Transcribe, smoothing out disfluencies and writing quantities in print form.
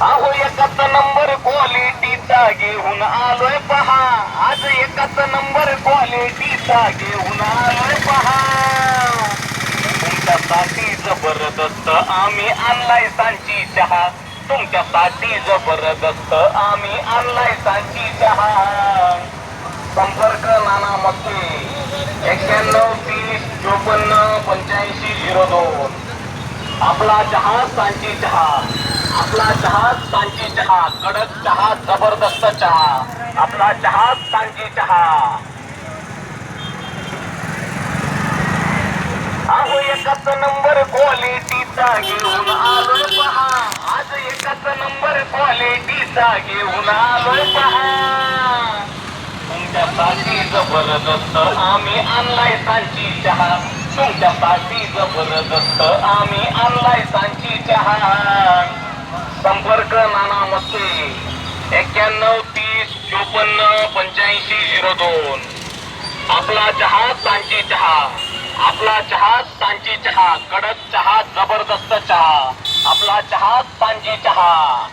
अहो एकच नंबर क्वालिटीचा घेऊन आलोय पहा. आज एकच नंबर क्वालिटीचा घेऊन आलोय पहा. तुमच्यासाठी जबरदस्त आम्ही आणलाय सांची चहा. तुमच्यासाठी जबरदस्त आम्ही आणलाय सांची चहा. संपर्क नाना मस्के 91 30 54 85 02. आपला चहा सांची चहा. आपला चहा सांची चहा. कडक चहा, जबरदस्त चहा. आपला चहा सांची चहा. अहो एकच नंबर क्वालिटीचा घेऊन आलोय पहा. आज एकच नंबर क्वालिटीचा घेऊन आलोय पहा. तुमच्यासाठी जबरदस्त आम्ही आणलाय सांची चहा. तुमच्यासाठी जबरदस्त आम्ही आणलाय सांची चहा. संपर्क नाना मस्के 91 30 54 85 02. आपला चहा सांची चहा. आपला चहा सांची चहा. कडक चहा, जबरदस्त चहा. आपला चहा सांची चहा.